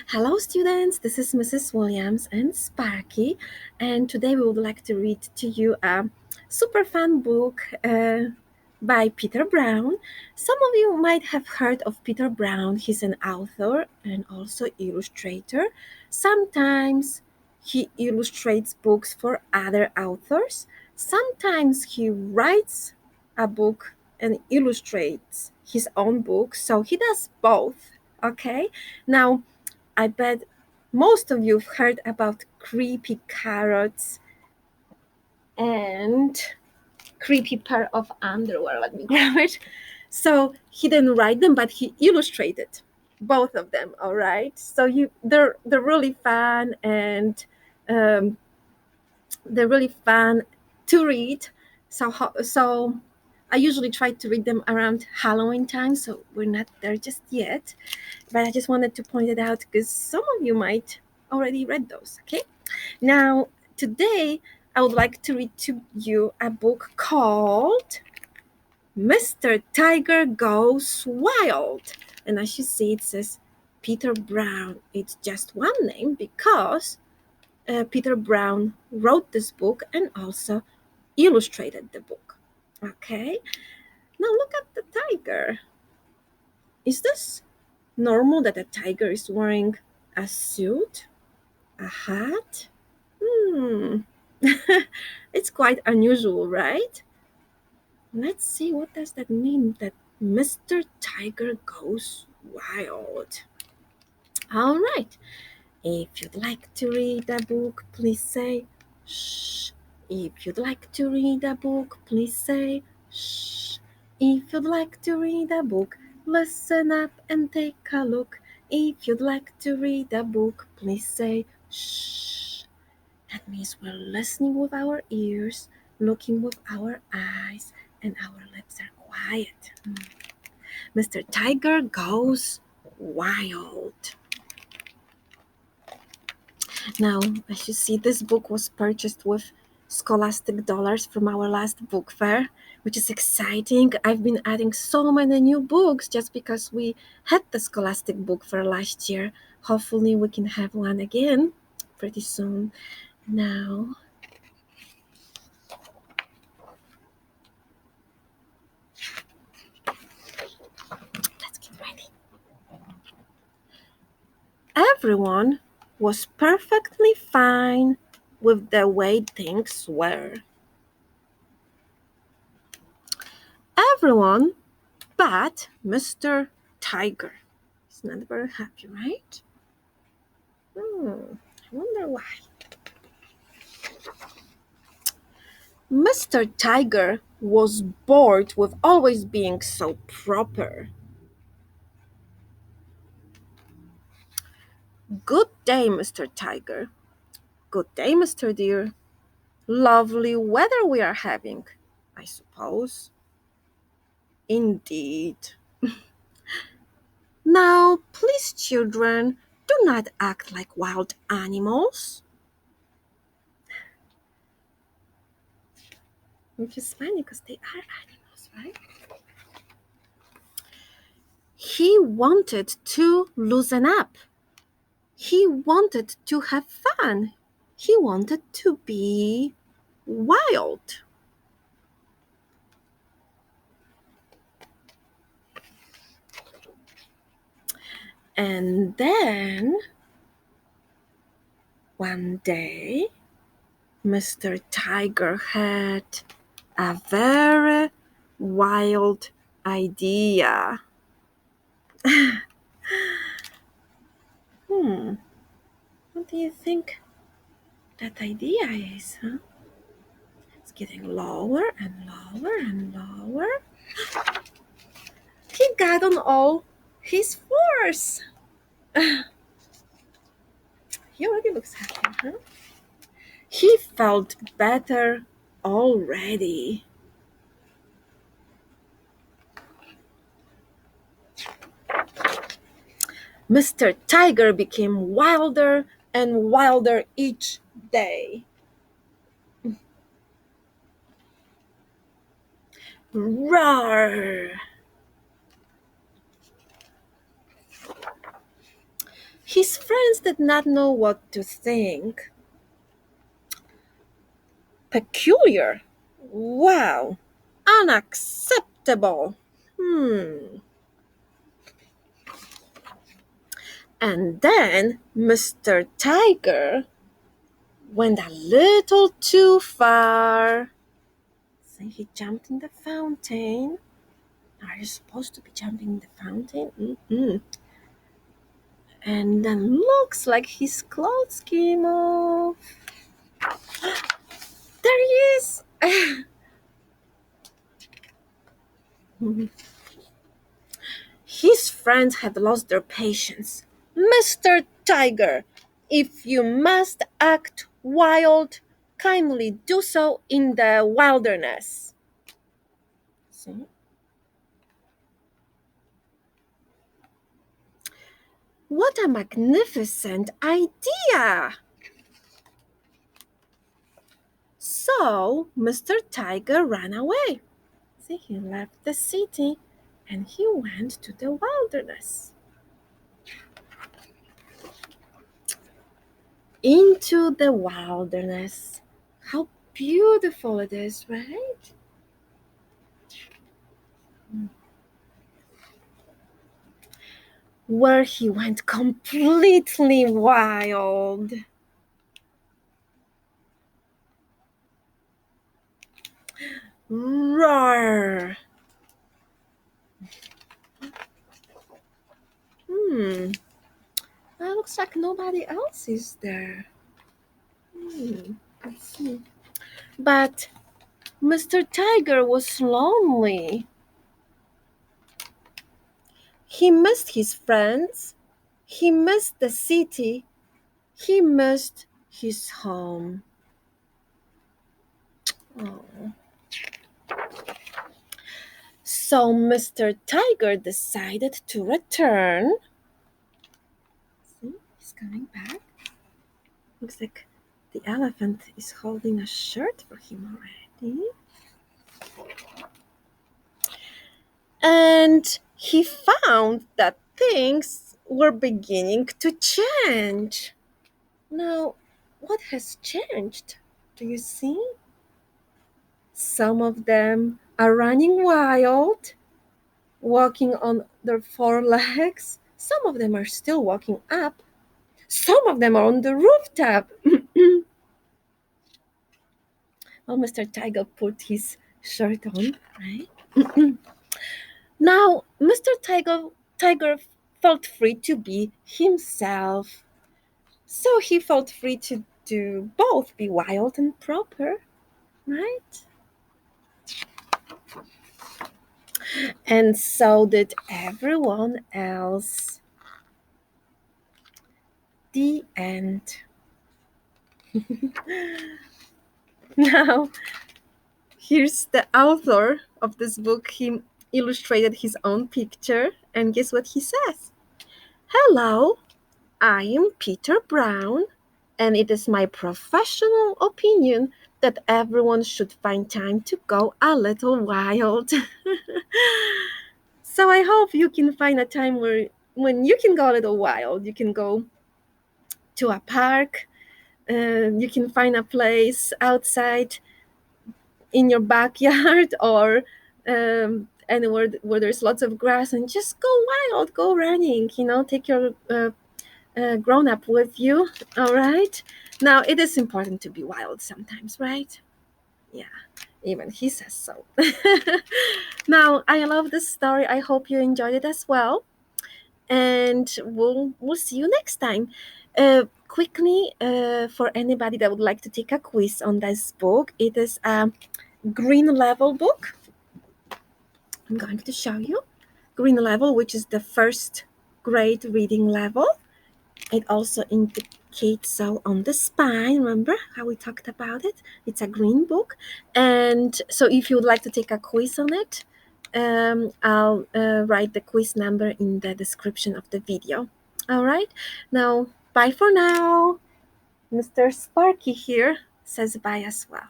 Hello, students. This is Mrs. Williams and Sparky, and today we would like to read to you a super fun book by Peter Brown. Some of you might have heard of Peter Brown. He's an author and also illustrator. Sometimes he illustrates books for other authors. Sometimes he writes a book and illustrates his own book. So he does both. Okay. Now, I bet most of you have heard about creepy carrots and creepy pair of underwear. Let me grab it. So he didn't write them, but he illustrated both of them. All right. So they're really fun and um, they're really fun to read. So I usually try to read them around Halloween time. So we're not there just yet. But I just wanted to point it out because some of you might already read those. Okay. Now, today I would like to read to you a book called Mr. Tiger Goes Wild. And as you see, it says Peter Brown. It's just one name because Peter Brown wrote this book and also illustrated the book. Okay. Now look at the tiger. Is this normal that a tiger is wearing a suit, a hat? Hmm. It's quite unusual, right? Let's see, what does that mean that Mr. Tiger goes wild? All right. If you'd like to read a book, please say shh. If you'd like to read a book, please say shh. If you'd like to read a book, listen up and take a look. If you'd like to read a book, please say shh. That means we're listening with our ears, looking with our eyes, and our lips are quiet. Mr. Tiger goes wild. Now, as you see, this book was purchased with scholastic dollars from our last book fair, which is exciting. I've been adding so many new books just because we had the scholastic book fair last year. Hopefully, we can have one again pretty soon. Now, let's get ready. Everyone was perfectly fine with the way things were. Everyone but Mr. Tiger. He's not very happy, right? I wonder why. Mr. Tiger was bored with always being so proper. Good day, Mr. Tiger. Good day, Mr. Deer. Lovely weather we are having, I suppose. Indeed. Now, please, children, do not act like wild animals. Which is funny because they are animals, right? He wanted to loosen up. He wanted to have fun. He wanted to be wild. And then one day, Mr. Tiger had a very wild idea. What do you think that idea is, huh? It's getting lower and lower and lower. He got on all his fours. He already looks happy, huh? He felt better already. Mr. Tiger became wilder and wilder each day. Roar! His friends did not know what to think. Peculiar. Wow. Unacceptable. And then Mr. Tiger went a little too far. So he jumped in the fountain. Are you supposed to be jumping in the fountain? Mm-mm. And then looks like his clothes came off. There he is! His friends had lost their patience. Mr. Tiger, if you must act wild, kindly do so in the wilderness. See? What a magnificent idea! So Mr. Tiger ran away. See, he left the city and he went to the wilderness. Into the wilderness. How beautiful it is, right? Where he went completely wild. Roar! It looks like nobody else is there. Let's see. But Mr. Tiger was lonely. He missed his friends. He missed the city. He missed his home. Oh. So Mr. Tiger decided to return. See, he's coming back. Looks like the elephant is holding a shirt for him already. And he found that things were beginning to change. Now, what has changed? Do you see? Some of them are running wild, walking on their four legs. Some of them are still walking up. Some of them are on the rooftop. Well, Mr. Tiger put his shirt on, right? Now, Mr. Tiger felt free to be himself. So he felt free to do both, be wild and proper, right? And so did everyone else. The end. Now, here's the author of this book. He illustrated his own picture, and guess what he says? Hello, I am Peter Brown, and it is my professional opinion that everyone should find time to go a little wild. So I hope you can find a time when you can go a little wild. You can go to a park, you can find a place outside in your backyard or anywhere where there's lots of grass, and just go wild, go running, take your grown up with you. All right, now it is important to be wild sometimes, right? Yeah, even he says so. Now, I love this story. I hope you enjoyed it as well, and we'll see you next time. Quickly, for anybody that would like to take a quiz on this book, it is a green level book. I'm going to show you green level, which is the first grade reading level. It also indicates so on the spine. Remember how we talked about it? It's a green book. And so if you would like to take a quiz on it, I'll write the quiz number in the description of the video. All right. Now, bye for now. Mr. Sparky here says bye as well.